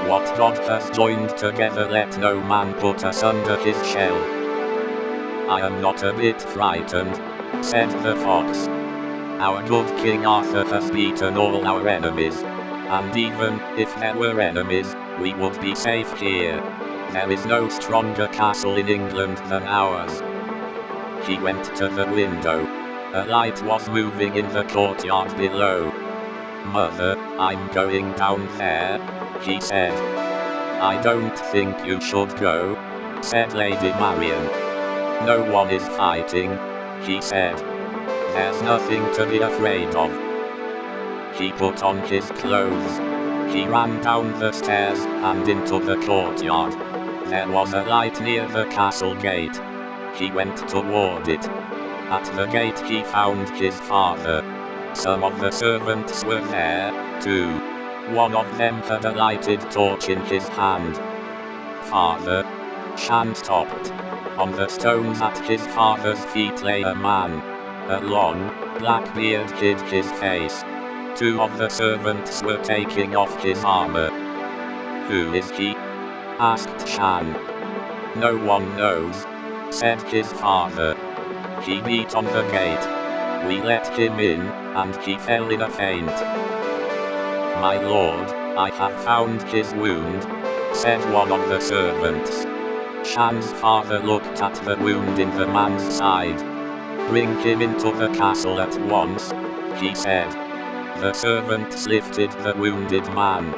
What God has joined together let no man put asunder his shell. I am not a bit frightened, said the fox. Our good King Arthur has beaten all our enemies, and even if there were enemies, we would be safe here. There is no stronger castle in England than ours. He went to the window. A light was moving in the courtyard below. Mother, I'm going down there, he said. I don't think you should go, said Lady Marian. No one is fighting, he said. There's nothing to be afraid of. He put on his clothes. He ran down the stairs and into the courtyard. There was a light near the castle gate. He went toward it. At the gate he found his father. Some of the servants were there, too. One of them had a lighted torch in his hand. Father. Shan stopped. On the stones at his father's feet lay a man. A long, black beard hid his face. Two of the servants were taking off his armor. Who is he? Asked Shan. No one knows, said his father. He beat on the gate. We let him in, and he fell in a faint. My lord, I have found his wound, said one of the servants. Shan's father looked at the wound in the man's side. Bring him into the castle at once, he said. The servants lifted the wounded man.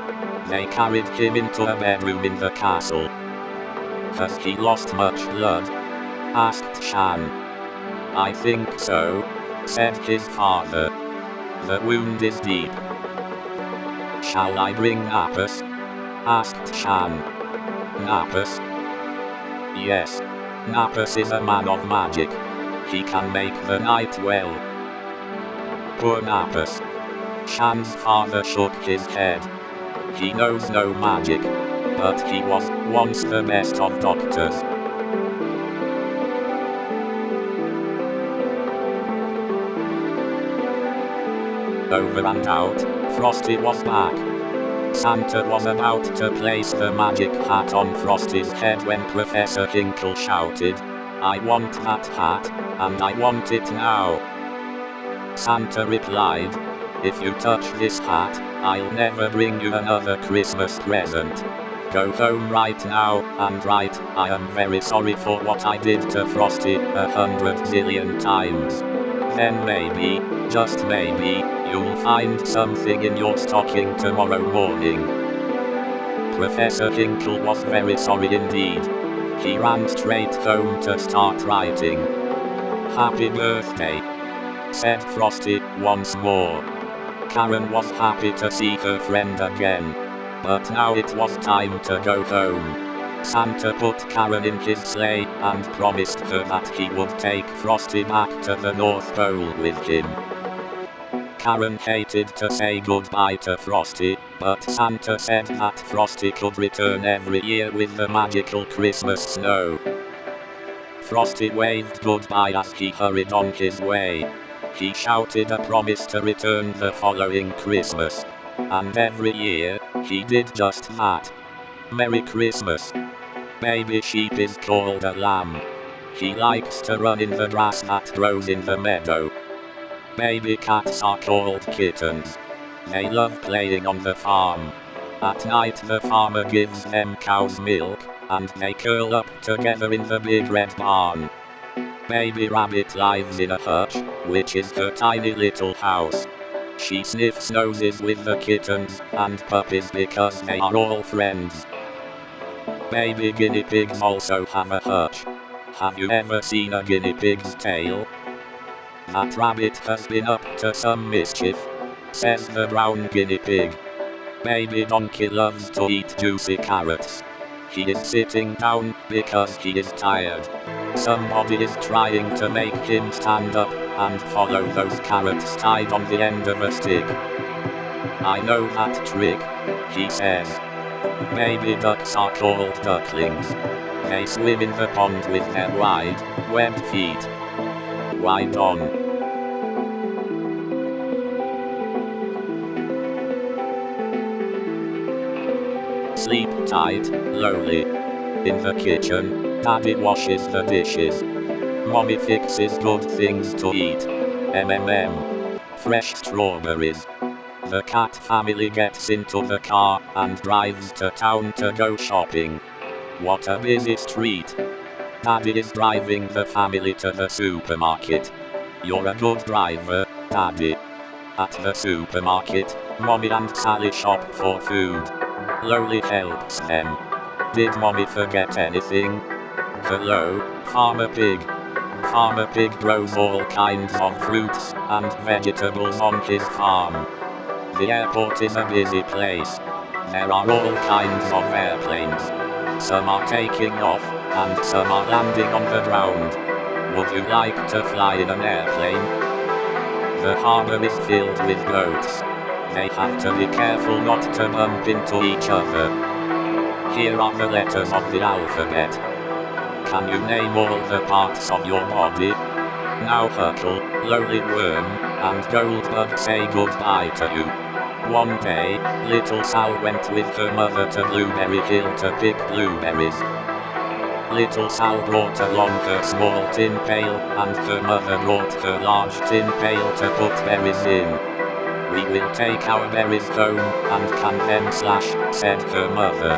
They carried him into a bedroom in the castle. Has he lost much blood? Asked Shan. I think so, said his father. The wound is deep. Shall I bring Napus? Asked Shan. Napus? Yes. Napus is a man of magic. He can make the night well. Poor Napus. Shan's father shook his head. He knows no magic, but he was once the best of doctors. Over and out, Frosty was back. Santa was about to place the magic hat on Frosty's head when Professor Hinkle shouted, I want that hat, and I want it now. Santa replied, if you touch this hat, I'll never bring you another Christmas present. Go home right now, and write, I am very sorry for what I did to Frosty 100 zillion times. Then maybe, just maybe, you'll find something in your stocking tomorrow morning. Professor Hinkle was very sorry indeed. He ran straight home to start writing. Happy birthday, said Frosty once more. Karen was happy to see her friend again. But now it was time to go home. Santa put Karen in his sleigh and promised her that he would take Frosty back to the North Pole with him. Karen hated to say goodbye to Frosty, but Santa said that Frosty could return every year with the magical Christmas snow. Frosty waved goodbye as he hurried on his way. He shouted a promise to return the following Christmas. And every year, he did just that. Merry Christmas. Baby sheep is called a lamb. He likes to run in the grass that grows in the meadow. Baby cats are called kittens. They love playing on the farm. At night the farmer gives them cow's milk, and they curl up together in the big red barn. Baby rabbit lives in a hutch, which is her tiny little house. She sniffs noses with the kittens and puppies because they are all friends. Baby guinea pigs also have a hutch. Have you ever seen a guinea pig's tail? That rabbit has been up to some mischief, says the brown guinea pig. Baby donkey loves to eat juicy carrots. He is sitting down because he is tired. Somebody is trying to make him stand up and follow those carrots tied on the end of a stick. I know that trick, he says. Baby ducks are called ducklings. They swim in the pond with their wide, webbed feet. Wide on. Sleep tight, lowly. In the kitchen, Daddy washes the dishes. Mommy fixes good things to eat. Fresh strawberries. The cat family gets into the car and drives to town to go shopping. What a busy street. Daddy is driving the family to the supermarket. You're a good driver, Daddy. At the supermarket, Mommy and Sally shop for food. Lowly helps them. Did Mommy forget anything? Hello, Farmer Pig. Farmer Pig grows all kinds of fruits and vegetables on his farm. The airport is a busy place. There are all kinds of airplanes. Some are taking off, and some are landing on the ground. Would you like to fly in an airplane? The harbor is filled with boats. They have to be careful not to bump into each other. Here are the letters of the alphabet. Can you name all the parts of your body? Now Huckle, Lowly Worm, and Goldbug say goodbye to you. One day, little Sal went with her mother to Blueberry Hill to pick blueberries. Little Sal brought along her small tin pail, and her mother brought her large tin pail to put berries in. We will take our berries home and can them slash, said her mother.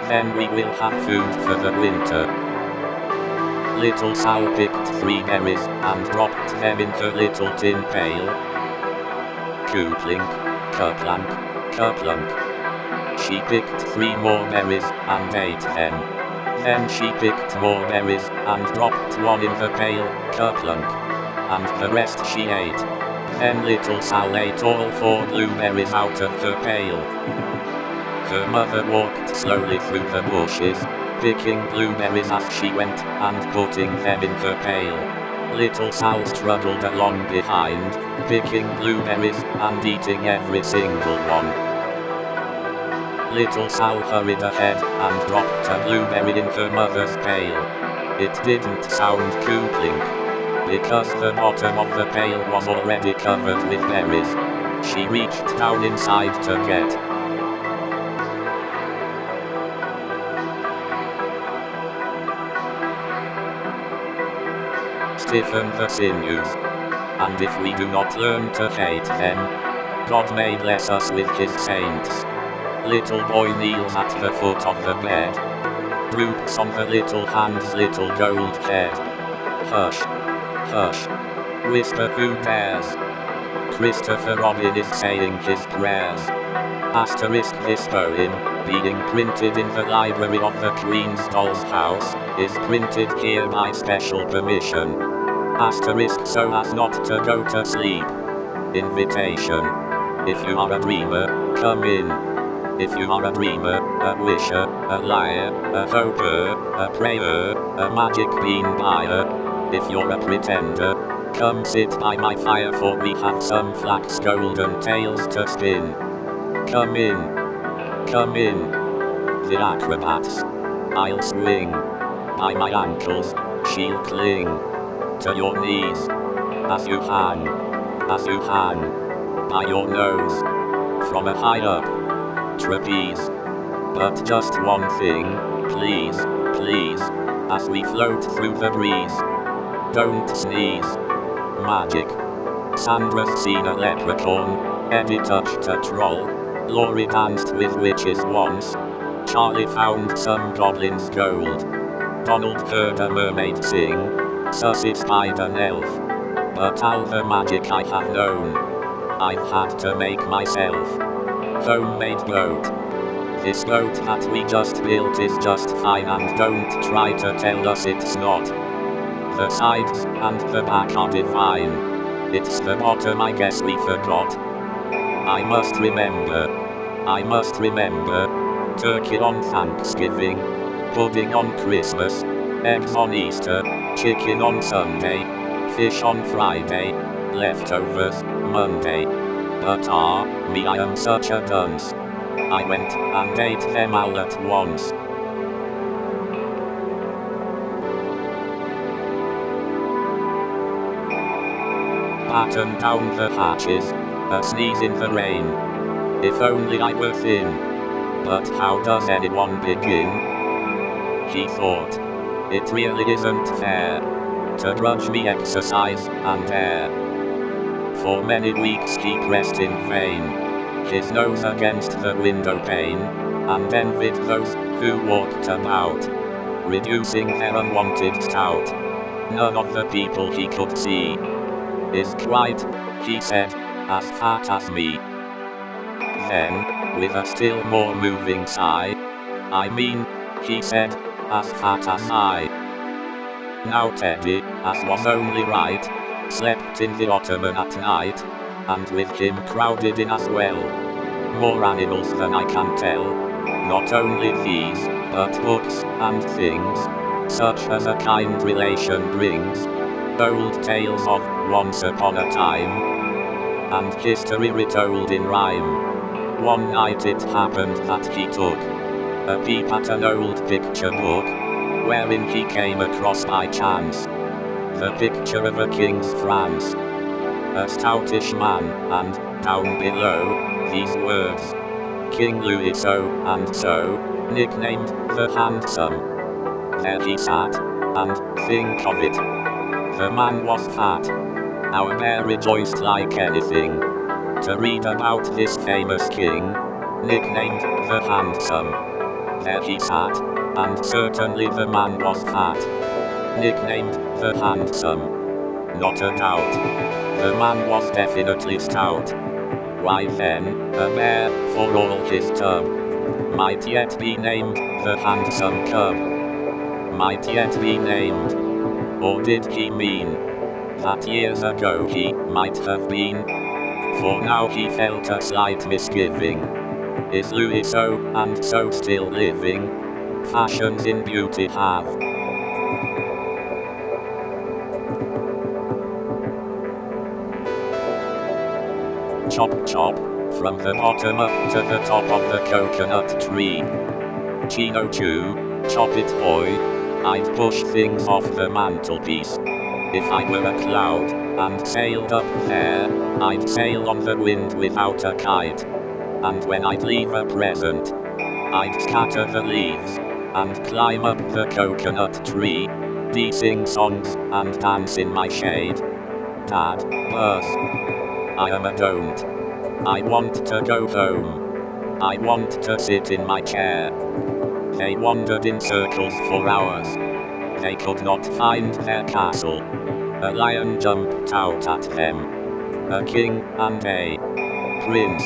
Then we will have food for the winter. Little Sal picked 3 berries and dropped them in her little tin pail. Cooplink, kerplunk, kerplunk. She picked 3 more berries and ate them. Then she picked more berries and dropped one in the pail, kerplunk. And the rest she ate. Then little Sal ate all 4 blueberries out of her pail. Her mother walked slowly through the bushes, picking blueberries as she went and putting them in her pail. Little Sal struggled along behind, picking blueberries and eating every single one. Little Sal hurried ahead and dropped a blueberry in her mother's pail. It didn't sound cooplink, because the bottom of the pail was already covered with berries. She reached down inside to get. Stiffen the sinews. And if we do not learn to hate them, God may bless us with his saints. Little boy kneels at the foot of the bed. Droops on the little hand's little gold head. Hush, hush, whisper who dares. Christopher Robin is saying his prayers. Asterisk this poem, being printed in the library of the Queen's Doll's House, is printed here by special permission. Asterisk so as not to go to sleep. Invitation. If you are a dreamer, come in. If you are a dreamer, a wisher, a liar, a hoper, a prayer, a magic bean buyer. If you're a pretender, come sit by my fire for we have some flax golden tales to spin. Come in. Come in. The acrobats. I'll swing. By my ankles, she'll cling. To your knees. As you hang. As you hang. By your nose. From a high up. Trapeze. But just one thing, please, please, as we float through the breeze. Don't sneeze. Magic. Sandra's seen a leprechaun, Eddie touched a troll, Laurie danced with witches once, Charlie found some goblins' gold, Donald heard a mermaid sing, Susie spied an elf, but all the magic I have known, I've had to make myself. Homemade boat. This boat that we just built is just fine and don't try to tell us it's not. The sides and the back are divine. It's the bottom I guess we forgot. I must remember. Turkey on Thanksgiving, pudding on Christmas, eggs on Easter, chicken on Sunday, fish on Friday, leftovers Monday. But me I am such a dunce. I went and ate them all at once. Batten down the hatches, a sneeze in the rain. If only I were thin. But how does anyone begin? He thought. It really isn't fair to grudge me exercise and air. For many weeks he pressed in vain his nose against the window pane, and envied those who walked about, reducing their unwanted stout. None of the people he could see is quite, he said, as fat as me. Then, with a still more moving sigh, I mean, he said, as fat as I. Now Teddy, as was only right, slept in the ottoman at night, and with him crowded in as well more animals than I can tell. Not only these, but books and things, such as a kind relation brings, old tales of once upon a time, and history retold in rhyme. One night it happened that he took a peep at an old picture book, wherein he came across by chance the picture of a king's France, a stoutish man, and down below these words: King Louis so and so, nicknamed the Handsome. There he sat, and think of it, the man was fat. Our bear rejoiced like anything to read about this famous king, nicknamed the Handsome. There he sat, and certainly the man was fat, nicknamed the Handsome. Not a doubt, the man was definitely stout. Why then, a bear, for all his tub, might yet be named the Handsome Cub. Might yet be named. Or did he mean that years ago he might have been? For now he felt a slight misgiving. Is Louis so and so still living? Fashions in beauty have chop chop, from the bottom up to the top of the coconut tree. Chino chew, chop it boy, I'd push things off the mantelpiece. If I were a cloud, and sailed up there, I'd sail on the wind without a kite. And when I'd leave a present, I'd scatter the leaves, and climb up the coconut tree, sing songs, and dance in my shade. Dad, Buzz, I am a don't. I want to go home. I want to sit in my chair. They wandered in circles for hours. They could not find their castle. A lion jumped out at them. A king and a prince.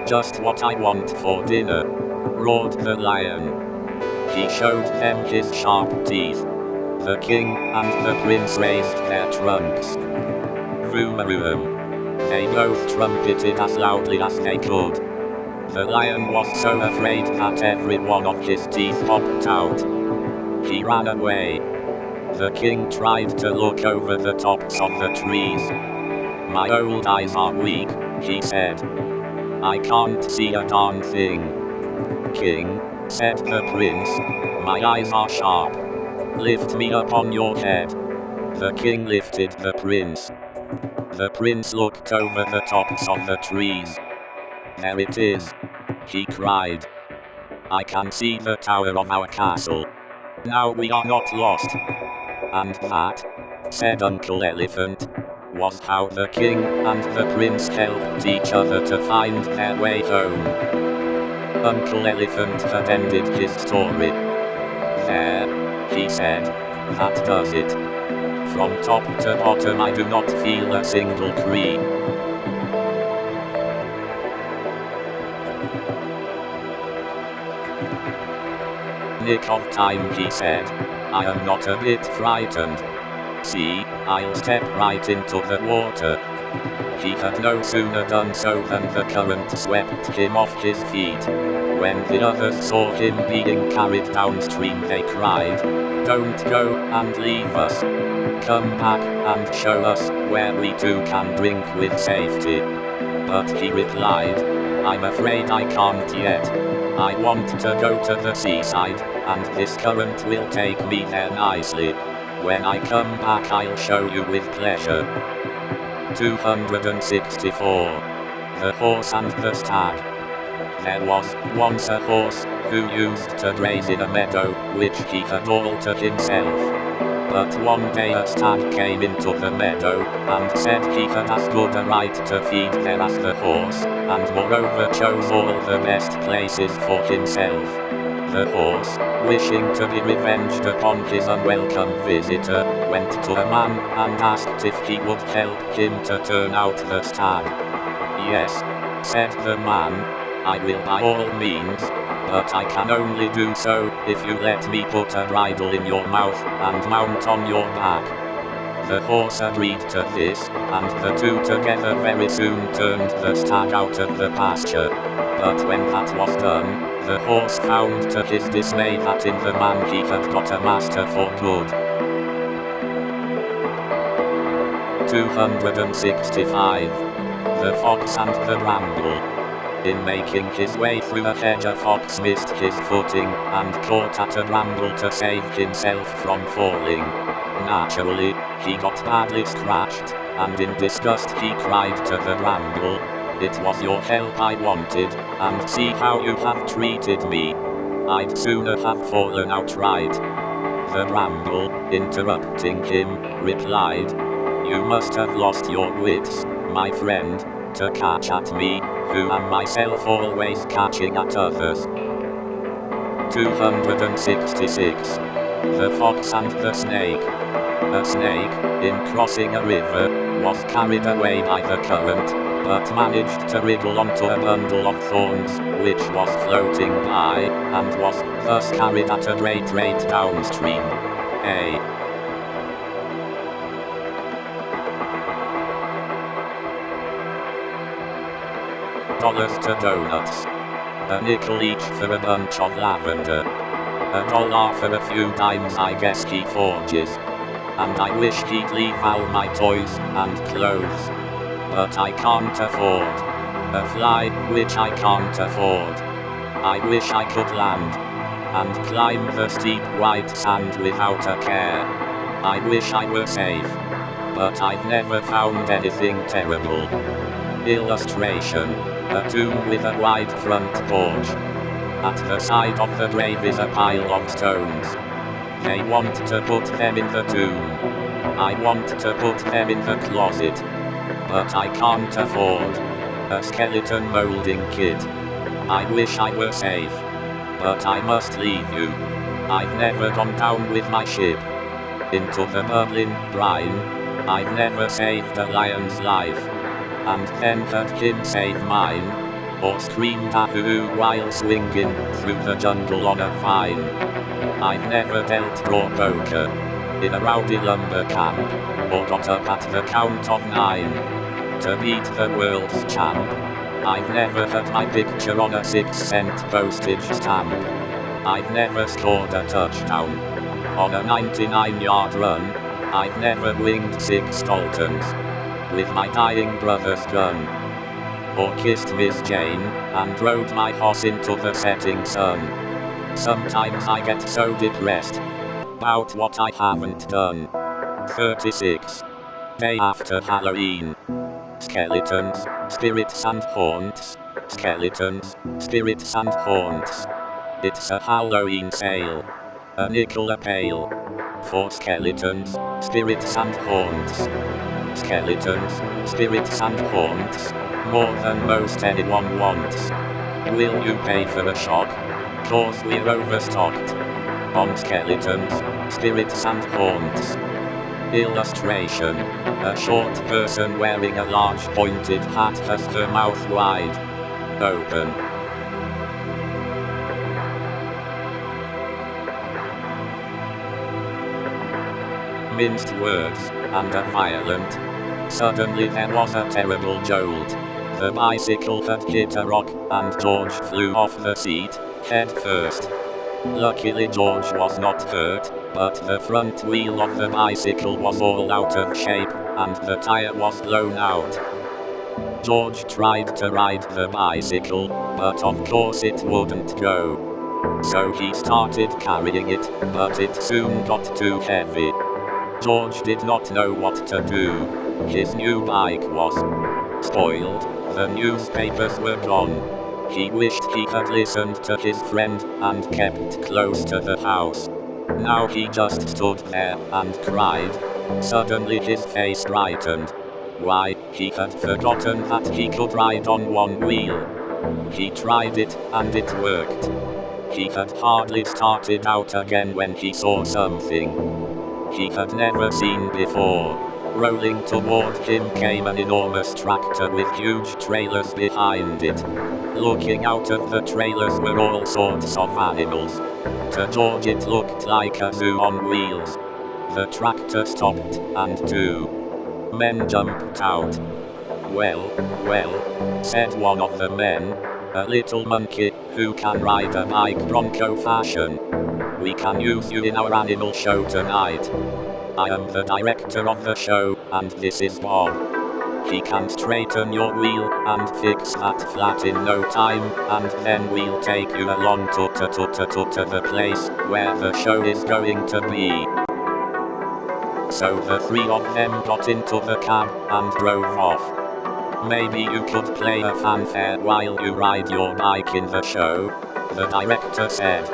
Just what I want for dinner, roared the lion. He showed them his sharp teeth. The king and the prince raised their trunks. Vroom-a-vroom. They both trumpeted as loudly as they could. The lion was so afraid that every one of his teeth popped out. He ran away. The king tried to look over the tops of the trees. My old eyes are weak, he said. I can't see a darn thing. King, said the prince, my eyes are sharp. Lift me up on your head. The king lifted the prince. The prince looked over the tops of the trees. There it is, he cried. I can see the tower of our castle. Now we are not lost. And that, said Uncle Elephant, was how the king and the prince helped each other to find their way home. Uncle Elephant had ended his story. There, he said, that does it. From top to bottom I do not feel a single creep. Nick of time, he said. I am not a bit frightened. See, I'll step right into the water. He had no sooner done so than the current swept him off his feet. When the others saw him being carried downstream, they cried, "Don't go and leave us. Come back and show us where we too can drink with safety." But he replied, "I'm afraid I can't yet. I want to go to the seaside, and this current will take me there nicely. When I come back I'll show you with pleasure." 264. The Horse and the Stag. There was once a horse who used to graze in a meadow, which he had all to himself. But one day a stag came into the meadow, and said he had as good a right to feed there as the horse, and moreover chose all the best places for himself. The horse, wishing to be revenged upon his unwelcome visitor, went to a man and asked if he would help him to turn out the stag. "Yes," said the man, "I will by all means, but I can only do so if you let me put a bridle in your mouth and mount on your back." The horse agreed to this, and the two together very soon turned the stag out of the pasture. But when that was done, the horse found to his dismay that in the man he had got a master for good. 265. The Fox and the Ramble. In making his way through a hedge, a fox missed his footing and caught at a bramble to save himself from falling. Naturally, he got badly scratched, and in disgust he cried to the bramble, "It was your help I wanted, and see how you have treated me. I'd sooner have fallen outright." The bramble, interrupting him, replied, "You must have lost your wits, my friend, to catch at me, who am myself always catching at others." 266. The Fox and the Snake. A snake, in crossing a river, was carried away by the current, but managed to wriggle onto a bundle of thorns, which was floating by, and was thus carried at a great rate downstream. $1 to donuts. A nickel each for a bunch of lavender. $1 for a few dimes, I guess he forges. And I wish he'd leave all my toys and clothes. But I can't afford a fly, which I can't afford. I wish I could land and climb the steep white sand without a care. I wish I were safe, but I've never found anything terrible. Illustration: a tomb with a wide front porch. At the side of the grave is a pile of stones. They want to put them in the tomb. I want to put them in the closet, but I can't afford a skeleton molding kit. I wish I were safe, but I must leave you. I've never gone down with my ship into the bubbling brine. I've never saved a lion's life, and then heard him save mine, or screamed ahoo while swinging through the jungle on a vine. I've never dealt draw poker in a rowdy lumber camp, or got up at the count of 9 to beat the world's champ. I've never had my picture on a 6-cent postage stamp. I've never scored a touchdown on a 99-yard run. I've never winged 6 Daltons with my dying brother's gun, or kissed Miss Jane and rode my horse into the setting sun. Sometimes I get so depressed about what I haven't done. 36. Day after Halloween. Skeletons, spirits and haunts. Skeletons, spirits and haunts. It's a Halloween sale. A nickel a pail for skeletons, spirits and haunts. Skeletons, spirits and haunts, more than most anyone wants. Will you pay for a shock? 'Cause we're overstocked on skeletons, spirits and haunts. Illustration: a short person wearing a large pointed hat has her mouth wide open. Minced words and a violent. Suddenly there was a terrible jolt. The bicycle had hit a rock, and George flew off the seat, head first. Luckily George was not hurt, but the front wheel of the bicycle was all out of shape, and the tire was blown out. George tried to ride the bicycle, but of course it wouldn't go. So he started carrying it, but it soon got too heavy. George did not know what to do. His new bike was spoiled, the newspapers were gone, He wished he had listened to his friend and kept close to the house. Now he just stood there and cried. Suddenly his face brightened. Why, he had forgotten that he could ride on one wheel. He tried it, and it worked. He had hardly started out again when he saw something he had never seen before. Rolling toward him came an enormous tractor with huge trailers behind it. Looking out of the trailers were all sorts of animals. To George it looked like a zoo on wheels. The tractor stopped, and two men jumped out. Well, said one of the men, a little monkey who can ride a bike bronco fashion. We can use you in our animal show tonight. I am the director of the show, and this is Bob. He can straighten your wheel and fix that flat in no time, and then we'll take you along to the place where the show is going to be. So the three of them got into the cab and drove off. Maybe you could play a fanfare while you ride your bike in the show, the director said.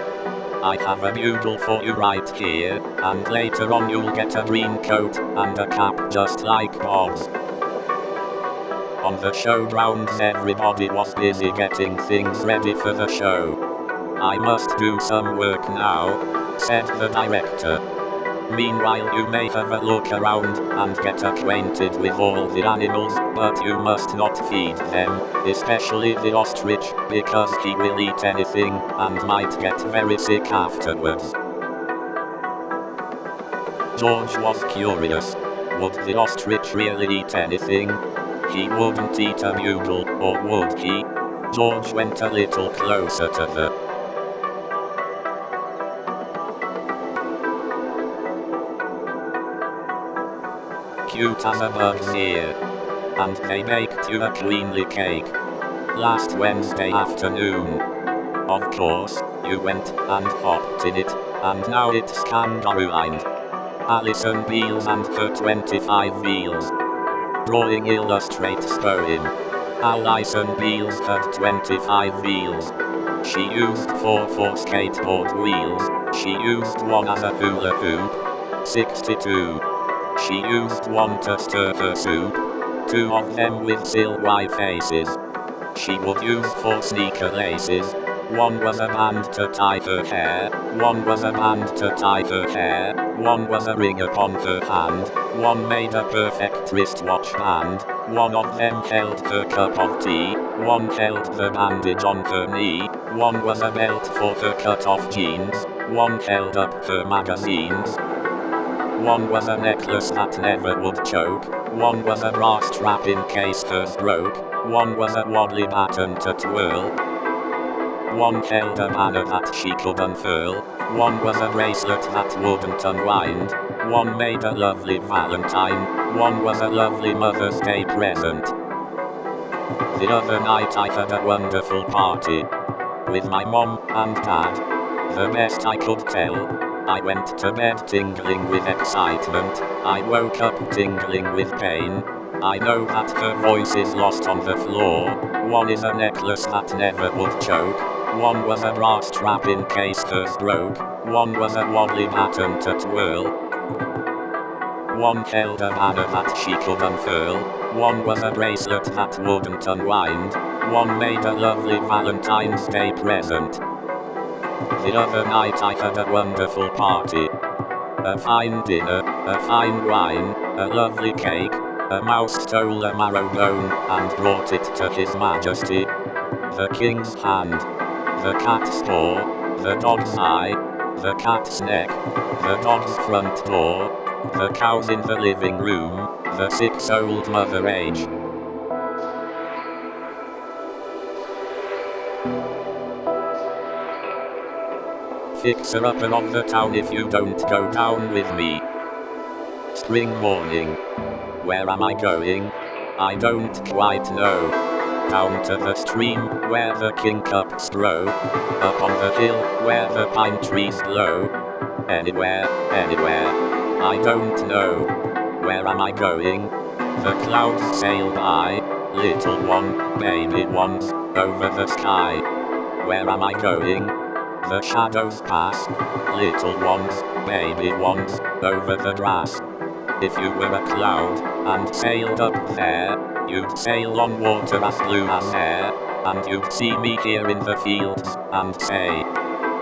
I have a bugle for you right here, and later on you'll get a green coat and a cap just like Bob's. On the showgrounds everybody was busy getting things ready for the show. I must do some work now, said the director. Meanwhile you may have a look around and get acquainted with all the animals, but you must not feed them, especially the ostrich, because he will eat anything and might get very sick afterwards. George was curious. Would the ostrich really eat anything? He wouldn't eat a bugle, or would he? George went a little closer to the cute as a bug's ear. And they baked you a queenly cake last Wednesday afternoon. Of course, you went and hopped in it, and now it's kangaroo-lined. Alison Beals and her 25 wheels. Drawing illustrates poem. Alison Beals had 25 wheels. She used 4 for skateboard wheels. She used 1 as a hula hoop. 62. She used 1 to stir her soup. 2 of them with silky faces. She would use 4 sneaker laces. 1 was a band to tie her hair. 1 was a band to tie her hair. 1 was a ring upon her hand. 1 made a perfect wristwatch band. 1 of them held her cup of tea. 1 held the bandage on her knee. 1 was a belt for her cut-off jeans. 1 held up her magazines. 1 was a necklace that never would choke. 1 was a brass strap in case hers broke. 1 was a wobbly baton to twirl. 1 held a banner that she could unfurl. 1 was a bracelet that wouldn't unwind. 1 made a lovely Valentine. 1 was a lovely Mother's Day present. The other night I had a wonderful party with my mom and dad. The best I could tell. I went to bed tingling with excitement. I woke up tingling with pain. I know that her voice is lost on the floor. 1 is a necklace that never would choke. 1 was a brass strap in case hers broke. 1 was a wobbly baton to twirl. 1 held a banner that she could unfurl. 1 was a bracelet that wouldn't unwind. 1 made a lovely Valentine's Day present. The other night I had a wonderful party. A fine dinner, a fine wine, a lovely cake. A mouse stole a marrow bone and brought it to His Majesty. The king's hand, the cat's paw, the dog's eye, the cat's neck, the dog's front door, the cows in the living room, the 6-old mother age. Fixer-upper of the town if you don't go down with me. Spring morning. Where am I going? I don't quite know. Down to the stream where the kingcups grow. Up on the hill where the pine trees blow. Anywhere, I don't know. Where am I going? The clouds sail by. Little one, baby ones. over the sky. Where am I going? The shadows pass, little ones, baby ones, over the grass. If you were a cloud, and sailed up there, you'd sail on water as blue as air, and you'd see me here in the fields, and say,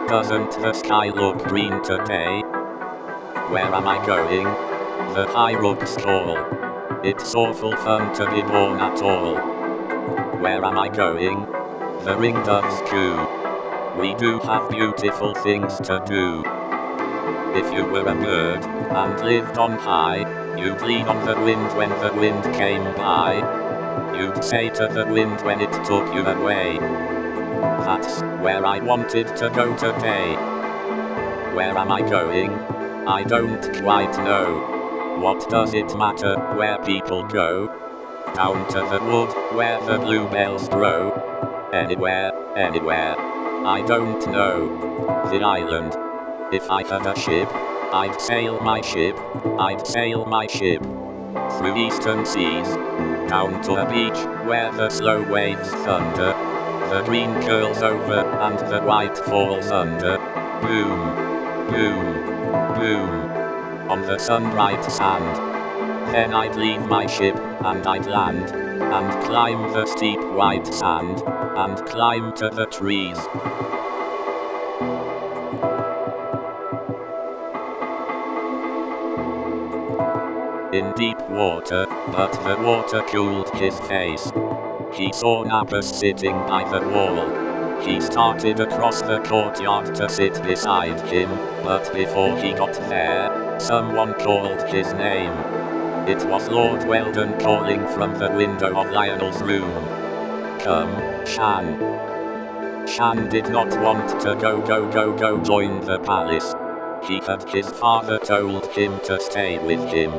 doesn't the sky look green today? Where am I going? The high rooks call. It's awful fun to be born at all. Where am I going? The ringdoves coo. We do have beautiful things to do. If you were a bird, and lived on high, you'd lean on the wind when the wind came by. You'd say to the wind when it took you away, that's where I wanted to go today. Where am I going? I don't quite know. What does it matter where people go? Down to the wood where the bluebells grow. Anywhere, anywhere. I don't know. The island. If I had a ship, I'd sail my ship. I'd sail my ship through eastern seas, down to a beach where the slow waves thunder. The green curls over and the white falls under. Boom, boom, boom, on the sun-bright sand. Then I'd leave my ship and I'd land, and climb the steep white sand, and climb to the trees. In deep water, but the water cooled his face. He saw Nappas sitting by the wall. He started across the courtyard to sit beside him, but before he got there, someone called his name. It was Lord Weldon calling from the window of Lionel's room. Come, Shan. Shan did not want to go join the palace. He had his father told him to stay with him.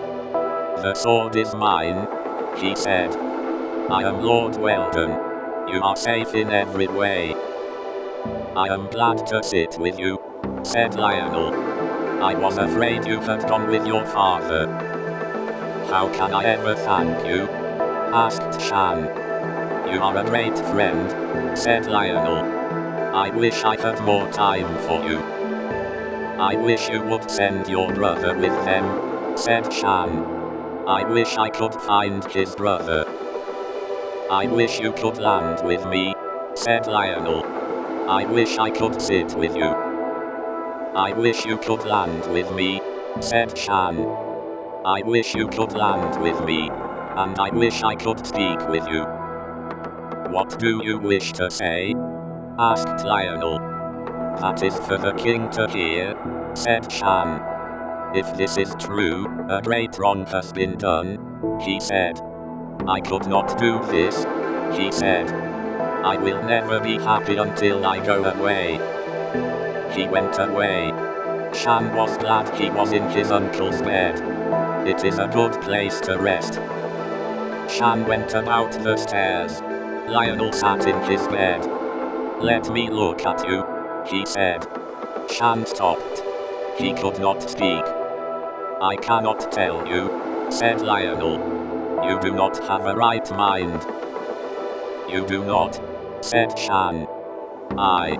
The sword is mine, he said. I am Lord Weldon. You are safe in every way. I am glad to sit with you, said Lionel. I was afraid you had gone with your father. How can I ever thank you? Asked Shan. You are a great friend, said Lionel. I wish I had more time for you. I wish you would send your brother with them, said Shan. I wish I could find his brother. I wish you could land with me, said Lionel. I wish I could sit with you. I wish you could land with me, said Shan. I wish you could land with me, and I wish I could speak with you. What do you wish to say? Asked Lionel. That is for the king to hear, said Shan. If this is true, a great wrong has been done, he said. I could not do this, he said. I will never be happy until I go away. He went away. Shan was glad he was in his uncle's bed. It is a good place to rest. Shan went about the stairs. Lionel sat in his bed. Let me look at you, he said. Shan stopped. He could not speak. I cannot tell you, said Lionel. You do not have a right mind. You do not, said Shan. I